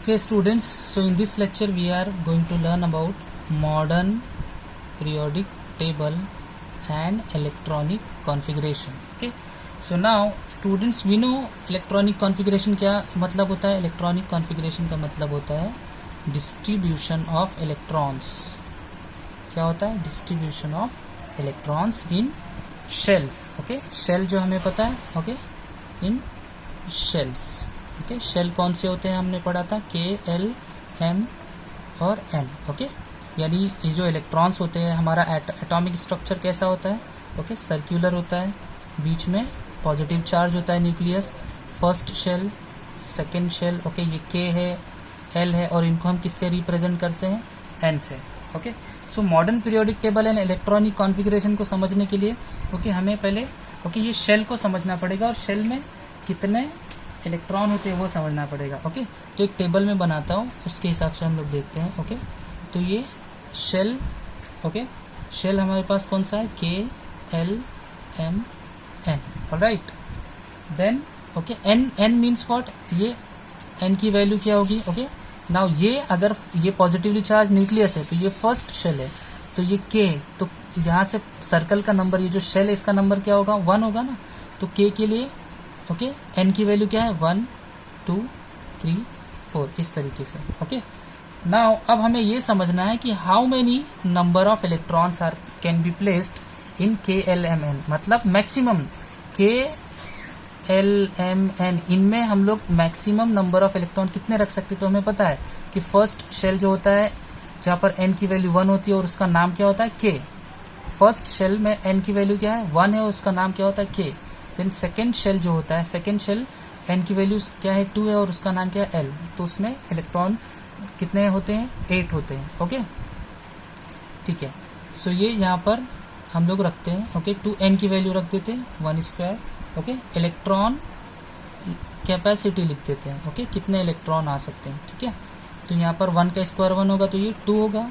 Okay students, so in this lecture we are going to learn about modern periodic table and electronic configuration. Okay, so now students we know electronic configuration क्या मतलब होता है. electronic configuration का मतलब होता है distribution of electrons. क्या होता है? distribution of electrons in shells. okay, shell जो हमें पता है. okay, in shells. Okay, shell कौन से होते हैं हमने पढ़ा था, के, एल, एम और एन. ओके, यानी ये जो इलेक्ट्रॉन्स होते हैं, हमारा एटॉमिक स्ट्रक्चर कैसा होता है? ओके, सर्कुलर होता है, बीच में पॉजिटिव चार्ज होता है nucleus. First shell, second shell. Okay, ये के है, एल है, और इनको हम किससे रिप्रेजेंट करते हैं? एन से. Okay, so modern periodic table and electronic configuration को समझने के लिए ओके हमें पहले ये शेल को समझना पड़ेगा और शेल में कितने इलेक्ट्रॉन होते हैं वो समझना पड़ेगा. ओके, तो एक टेबल में बनाता हूँ, उसके हिसाब से हम लोग देखते हैं. ओके, तो ये शेल. ओके, शेल हमारे पास कौन सा है? K, L, M, N. Alright, then okay N. N means what? ये एन की वैल्यू क्या होगी? ओके, नाउ ये अगर ये पॉजिटिवली चार्ज न्यूक्लियस है तो ये फर्स्ट शेल है, तो ये के है. तो यहाँ से सर्कल का नंबर, ये जो शेल है इसका नंबर क्या होगा? 1 होगा ना. तो के के लिए ओके एन की वैल्यू क्या है? 1, 2, 3, 4, इस तरीके से. ओके, नाउ अब हमें ये समझना है कि how many number of electrons are can be placed in K, L, M, N. मतलब maximum K, L, M, N, इनमें हम लोग मैक्सिमम नंबर ऑफ इलेक्ट्रॉन कितने रख सकते हैं? तो हमें पता है कि फर्स्ट शेल जो होता है जहाँ पर एन की वैल्यू 1 होती है और उसका नाम क्या होता है? के. फर्स्ट शेल में एन की वैल्यू क्या है? 1 है और उसका नाम क्या होता है? के. देन सेकेंड शेल जो होता है, सेकेंड शेल एन की वैल्यू क्या है? 2 है और उसका नाम क्या है? एल. तो उसमें इलेक्ट्रॉन कितने होते हैं? 8 होते हैं. ओके, ठीक है. सो ये यहाँ पर हम लोग रखते हैं. ओके, 2 एन की वैल्यू रख देते हैं, 1 स्क्वायर. ओके, इलेक्ट्रॉन कैपेसिटी लिख देते हैं. ओके, कितने इलेक्ट्रॉन आ सकते हैं. ठीक है, तो यहाँ पर 1 का स्क्वायर 1 होगा तो ये 2 होगा.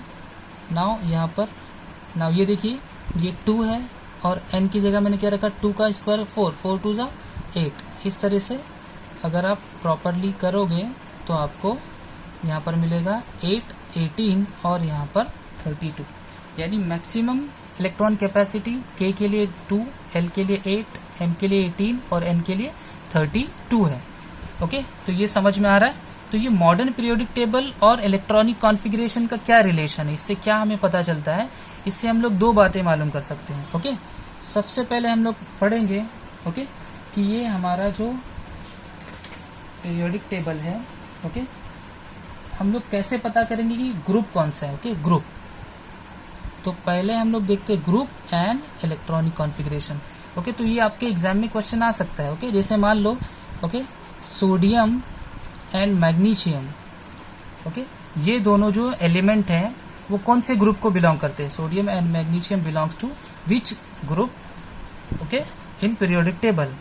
नाउ यहाँ पर नाउ ये देखिए ये 2 है और n की जगह मैंने क्या रखा? 2 का स्क्वायर 4, 4 2 जा 8. इस तरह से अगर आप प्रॉपरली करोगे तो आपको यहाँ पर मिलेगा 8, 18 और यहाँ पर 32. यानी मैक्सिमम इलेक्ट्रॉन कैपेसिटी k के लिए 2, l के लिए 8, m के लिए 18 और n के लिए 32 है. ओके, तो ये समझ में आ रहा है. तो ये मॉडर्न पीरियोडिक टेबल और इलेक्ट्रॉनिक कॉन्फ़िगरेशन का क्या रिलेशन है, इससे क्या हमें पता चलता है? इससे हम लोग 2 बातें मालूम कर सकते हैं. ओके, सबसे पहले हम लोग पढ़ेंगे ओके कि ये हमारा जो पीरियोडिक टेबल है ओके हम लोग कैसे पता करेंगे कि ग्रुप कौन सा है. Okay, group. तो पहले हम लोग देखते हैं group and electronic configuration. Okay, तो ये आपके एग्जाम में क्वेश्चन आ सकता है. ओके, जैसे मान लो okay sodium and magnesium. Okay, ये दोनों जो एलिमेंट हैं वो कौन से ग्रुप को बिलोंग करते हैं? Sodium and magnesium belongs to which group? Okay, in periodic table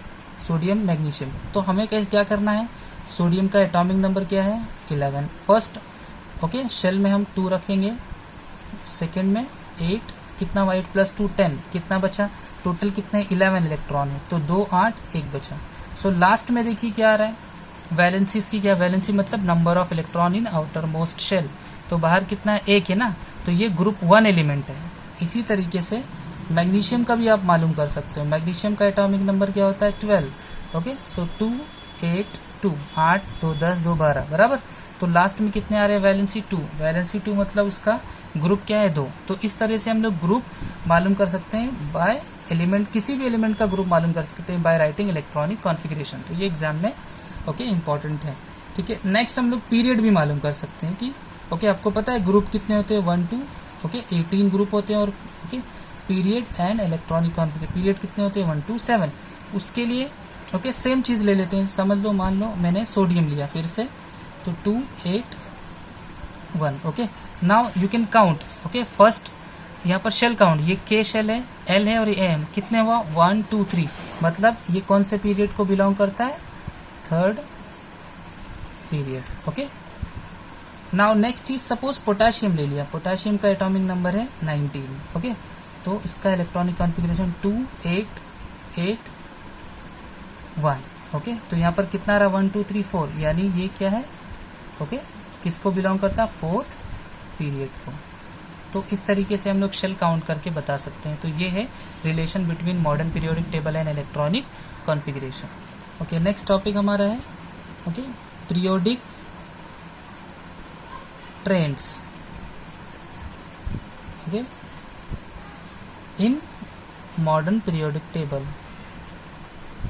sodium, magnesium. तो हमें क्या करना है? सोडियम का एटॉमिक नंबर क्या है? 11. फर्स्ट ओके शेल में हम 2 रखेंगे, सेकेंड में 8. कितना? 8 + 2 10. कितना बचा? टोटल कितने? 11 इलेक्ट्रॉन है. तो 2, 8, 1 बचा. सो लास्ट में देखिए क्या आ रहा है? वैलेंसी. इसकी क्या वैलेंसी? मतलब number of electron in outer most shell. तो बाहर कितना है? 1 है ना. तो ये ग्रुप 1 एलिमेंट है. इसी तरीके से मैग्नीशियम का भी आप मालूम कर सकते हो. मैग्नीशियम का एटॉमिक नंबर क्या होता है? 12. ओके, सो 2, 8, 2, 8, 2, 10, 2, 12 बराबर. तो लास्ट में कितने आ रहे हैं? वैलेंसी 2. वैलेंसी 2 मतलब उसका ग्रुप क्या है? 2. तो इस तरह से हम लोग ग्रुप मालूम कर सकते हैं बाय एलिमेंट. किसी भी एलिमेंट का ग्रुप मालूम कर सकते हैं बाय राइटिंग इलेक्ट्रॉनिक कॉन्फ़िगरेशन. तो ये एग्जाम में ओके इंपॉर्टेंट है. ठीक है, नेक्स्ट हम लोग पीरियड भी मालूम कर सकते हैं कि ओके आपको पता है ग्रुप कितने होते हैं? 1, 2. ओके, 18 ग्रुप होते हैं. और okay period and electronic configuration period कितने होते हैं? 1, 2, 7. उसके लिए ओके सेम चीज ले लेते हैं. समझ लो, मान लो मैंने सोडियम लिया फिर से, तो 2, 8, 1. Okay, now you can count. Okay, first यहाँ पर शेल काउंट. ये के शेल है, एल है और ये एम. कितने हुआ? 1, 2, 3. मतलब ये कौन से पीरियड को बिलोंग करता है? 3rd period. Okay, now next is suppose potassium ले लिया. पोटेशियम का एटॉमिक नंबर है 19. ओके, तो इसका इलेक्ट्रॉनिक कॉन्फ़िगरेशन 2, 8, 8, 1. ओके, तो यहाँ पर कितना रहा? 1, 2, 3, 4. यानी ये क्या है? ओके, किसको बिलोंग करता है, फोर्थ पीरियड को। तो इस तरीके से हम लोग शेल काउंट करके बता सकते हैं। तो ये है relation between modern periodic table and electronic configuration. Okay, next topic हमारा है okay periodic trends okay in modern periodic table.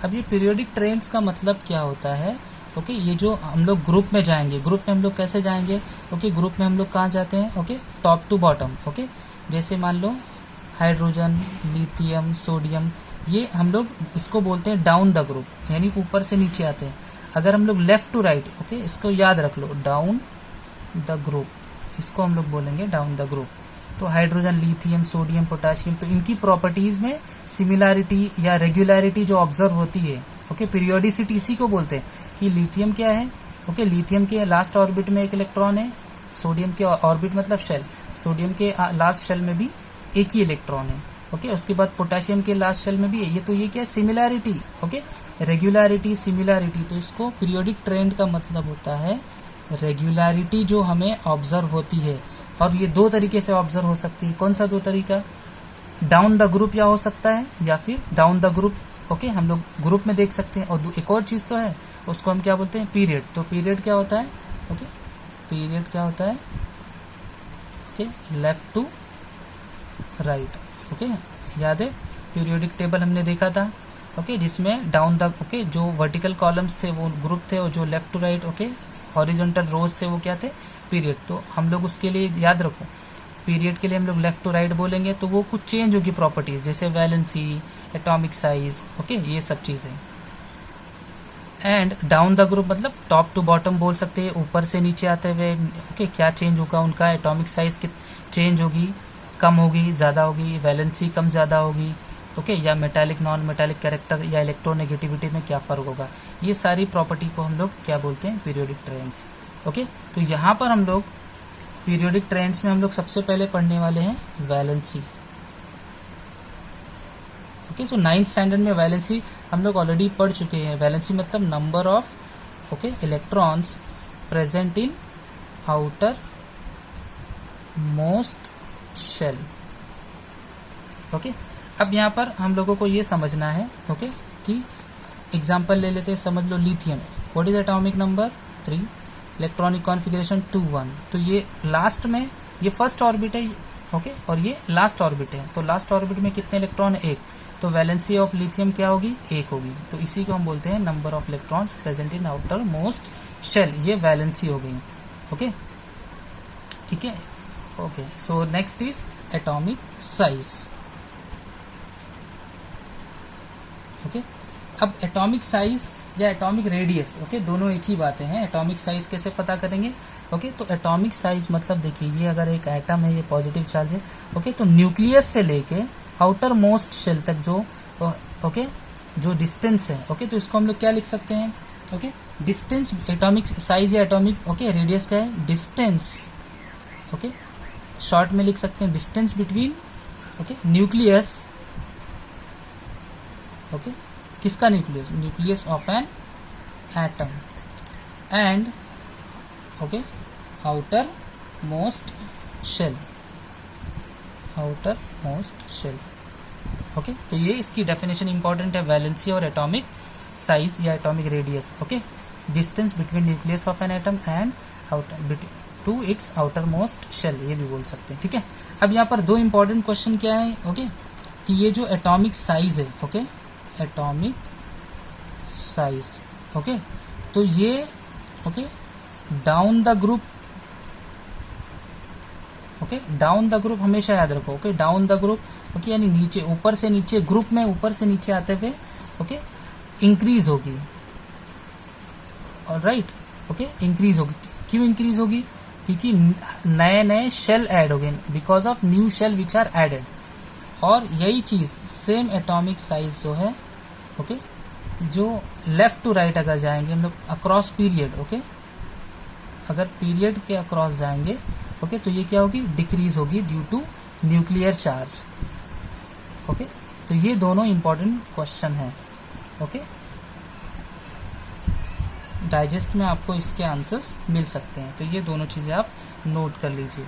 अब ये पीरियोडिक ट्रेंड्स का मतलब क्या होता है, ओके ये जो हम लोग ग्रुप में जाएंगे, ग्रुप में हम लोग कैसे जाएंगे, ओके ग्रुप में हम लोग कहाँ जाते हैं, okay top to bottom. Okay जैसे मान लो हाइड्रोजन, लिथियम, सोडियम, ये हम लोग इसको बोलते हैं डाउन द ग्रुप, यानी ऊपर से नीचे आते हैं। अगर हम लोग लेफ्ट टू राइट, ओके इसको याद रख लो, डाउन द ग्रुप, इसको हम लोग बोलेंगे डाउन द ग्रुप। तो हाइड्रोजन, लिथियम, सोडियम, पोटाशियम, तो इनकी प्रॉपर्टीज में सिमिलैरिटी या रेगुलरिटी जो ऑब्जर्व होती है, ओके पीरियोडिसिटी इसी को बोलते हैं कि लिथियम क्या है, ओके लिथियम के लास्ट ऑर्बिट में एक इलेक्ट्रॉन है, सोडियम के ऑर्बिट मतलब शेल, सोडियम के लास्ट शेल में भी एक ही इलेक्ट्रॉन है। ओके उसके बाद पोटेशियम के लास्ट शेल में भी है। ये तो ये क्या है, सिमिलैरिटी, ओके रेगुलरिटी, सिमिलैरिटी। तो इसको पीरियोडिक ट्रेंड का मतलब होता है रेगुलरिटी जो हमें ऑब्जर्व होती है। और ये दो तरीके से ऑब्जर्व हो सकती है। कौन सा दो तरीका, डाउन द ग्रुप या हो सकता है, या फिर डाउन द ग्रुप, ओके हम लोग ग्रुप में देख सकते हैं। और एक और चीज तो है, उसको हम क्या बोलते हैं, पीरियड। तो पीरियड क्या होता है, ओके पीरियड क्या होता है, okay left to right. Okay याद है पीरियोडिक टेबल हमने देखा था, ओके जिसमें डाउन द, ओके जो वर्टिकल कॉलम्स थे वो ग्रुप थे, और जो left to right okay horizontal rows थे वो क्या थे, पीरियड। तो हम लोग उसके लिए याद रखो, पीरियड के लिए हम लोग लेफ्ट टू राइट बोलेंगे तो वो कुछ चेंज होगी प्रॉपर्टीज, जैसे वैलेंसी, एटॉमिक साइज, ओके ये सब चीजें। एंड डाउन द ग्रुप मतलब टॉप टू बॉटम बोल सकते हैं, ऊपर से नीचे आते हुए, ओके क्या चेंज होगा उनका, एटॉमिक साइज चेंज होगी, कम होगी, ज्यादा होगी, वैलेंसी कम ज्यादा होगी, ओके या मेटालिक नॉन मेटालिक कैरेक्टर या इलेक्ट्रोनेगेटिविटी में क्या फर्क होगा। ये सारी प्रॉपर्टी को हम लोग क्या बोलते हैं, पीरियोडिक ट्रेंड्स। ओके तो यहाँ पर हम लोग पीरियोडिक ट्रेंड्स में हम लोग सबसे पहले पढ़ने वाले हैं valency. Okay so 9th standard में वैलेंसी हम लोग ऑलरेडी पढ़ चुके हैं। वैलेंसी मतलब number of okay electrons present in outer most shell. Okay अब यहाँ पर हम लोगों को ये समझना है, ओके कि एग्जांपल ले लेते हैं, समझ लो lithium, what is atomic number 3, electronic configuration 2 1। तो ये लास्ट में ये फर्स्ट ऑर्बिट है, ओके और ये लास्ट ऑर्बिट है। तो लास्ट ऑर्बिट में कितने इलेक्ट्रॉन है, 1। तो वैलेंसी ऑफ लिथियम क्या होगी, 1 होगी। तो इसी को हम बोलते हैं number of electrons present in outer most shell, ये वैलेंसी हो गई। ओके ठीक है, okay so next is atomic size. Okay अब एटॉमिक साइज या एटॉमिक रेडियस, ओके दोनों एक ही बातें हैं। एटॉमिक साइज कैसे पता करेंगे, ओके तो एटॉमिक साइज मतलब देखिए, ये अगर एक एटम है, ये पॉजिटिव चार्ज है, ओके तो न्यूक्लियस से लेके आउटर मोस्ट शेल तक जो ओके जो डिस्टेंस है, ओके तो इसको हम लोग क्या लिख सकते हैं, ओके डिस्टेंस, एटॉमिक साइज या एटॉमिक ओके रेडियस क्या है, डिस्टेंस, ओके शॉर्ट में लिख सकते हैं distance between okay nucleus, okay किसका nucleus, nucleus of an atom and okay outer most shell, outer most shell. Okay तो ये इसकी डेफिनेशन इंपॉर्टेंट है, वैलेंसी और एटॉमिक साइज या atomic radius. Okay distance between nucleus of an atom and outer to its outer most shell, ये भी बोल सकते हैं। ठीक है, अब यहाँ पर दो इंपॉर्टेंट क्वेश्चन क्या है, ओके कि ये जो एटॉमिक साइज है, ओके एटॉमिक साइज, ओके तो ये okay down the group, okay down the group हमेशा याद रखो, okay down the group, okay यानी नीचे, ऊपर से नीचे, ग्रुप में ऊपर से नीचे आते हुए ओके इंक्रीज होगी, ऑलराइट ओके इंक्रीज होगी। क्यों इंक्रीज होगी, क्योंकि नए नए शेल ऐड हो गए, because of new shell which are added. और यही चीज सेम एटॉमिक साइज जो है, ओके जो लेफ्ट टू राइट अगर जाएंगे हम लोग अक्रॉस पीरियड, ओके अगर पीरियड के अक्रॉस जाएंगे, ओके तो ये क्या होगी, डिक्रीज होगी due to nuclear charge. Okay तो ये दोनों इंपॉर्टेंट क्वेश्चन है। ओके डाइजेस्ट में आपको इसके आंसर्स मिल सकते हैं। तो ये दोनों चीज़ें आप नोट कर लीजिए।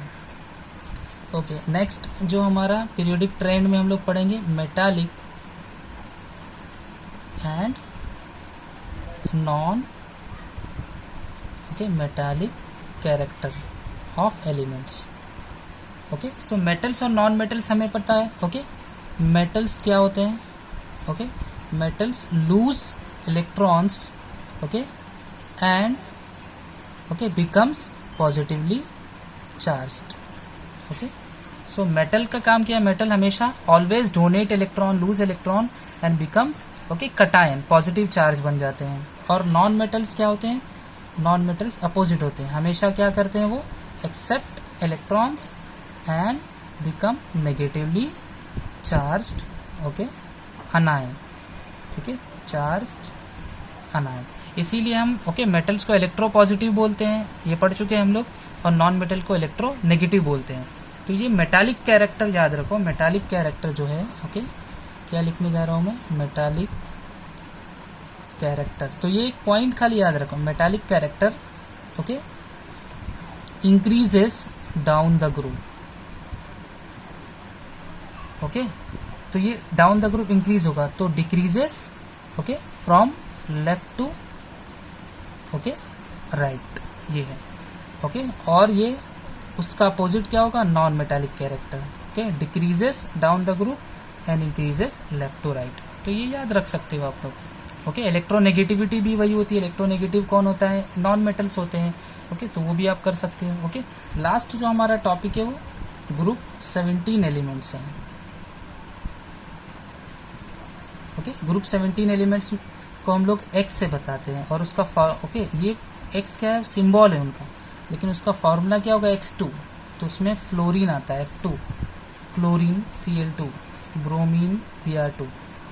ओके, नेक्स्ट जो हमारा पीरियोडिक ट्रेंड में हम लोग पढ़ेंगे metallic and non metallic character of elements. Okay, so metals और नॉन मेटल्स हमें पता है। ओके, मेटल्स क्या होते हैं? Okay, metals loose electrons okay and okay becomes positively charged. Okay, so metal का काम क्या है? मेटल हमेशा always donate electron, loose electron and becomes okay cation, positive charge बन जाते हैं। और नॉन मेटल्स क्या होते हैं? नॉन मेटल्स अपोजिट होते हैं, हमेशा क्या करते हैं वो? Accept electrons and become negatively charged okay anion. ठीक है, चार्ज्ड अनायन। इसीलिए हम ओके मेटल्स को इलेक्ट्रो पॉजिटिव बोलते हैं, ये पढ़ चुके हैं हम लोग, और नॉन मेटल को इलेक्ट्रो नेगेटिव बोलते हैं। तो ये मेटालिक कैरेक्टर याद रखो। मेटालिक कैरेक्टर जो है ओके, क्या लिखने जा रहा हूं मैं? Metallic character. तो ये एक पॉइंट खाली याद रखो, metallic character okay increases down the group. Okay, तो ये डाउन द ग्रुप इंक्रीज होगा, तो decreases okay from left to okay right, ये है ओके। और ये उसका अपोजिट क्या होगा? Non metallic character okay, decreases down the group and increases left to right. तो ये याद रख सकते हो आप लोग ओके। इलेक्ट्रोनेगेटिविटी भी वही होती है। इलेक्ट्रोनेगेटिव कौन होता है? नॉन मेटल्स होते हैं ओके, तो वो भी आप कर सकते हो ओके। लास्ट जो हमारा टॉपिक है वो ग्रुप 17 एलिमेंट्स हैं ओके। ग्रुप 17 एलिमेंट्स को हम लोग एक्स से बताते हैं, और उसका ओके ये एक्स क्या है? सिंबल है उनका, लेकिन उसका फॉर्मूला क्या होगा? X2। तो उसमें फ्लोरीन आता है F2, chlorine Cl2, bromine Br2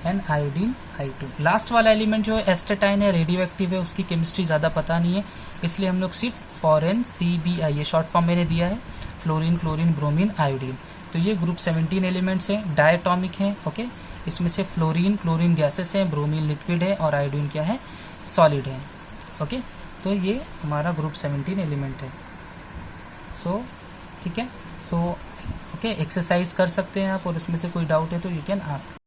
and iodine I2। Last वाला एलिमेंट जो है एस्टेटाइन है, रेडियो एक्टिव है, उसकी केमिस्ट्री ज़्यादा पता नहीं है, इसलिए हम लोग सिर्फ फॉरेन CBI ये शॉर्ट फॉर्म मैंने दिया है, फ्लोरीन, क्लोरीन, ब्रोमीन, आयोडीन। तो ये ग्रुप 17 एलिमेंट्स हैं, डायटॉमिक हैं ओके। इसमें से फ्लोरीन, क्लोरीन गैसेस हैं, ब्रोमीन लिक्विड है, और आयोडीन क्या है? सॉलिड है ओके। तो ये हमारा ग्रुप 17 एलिमेंट है। सो ठीक है, सो ओके एक्सरसाइज कर सकते हैं आप, और उसमें से कोई डाउट है तो यू कैन आस्क।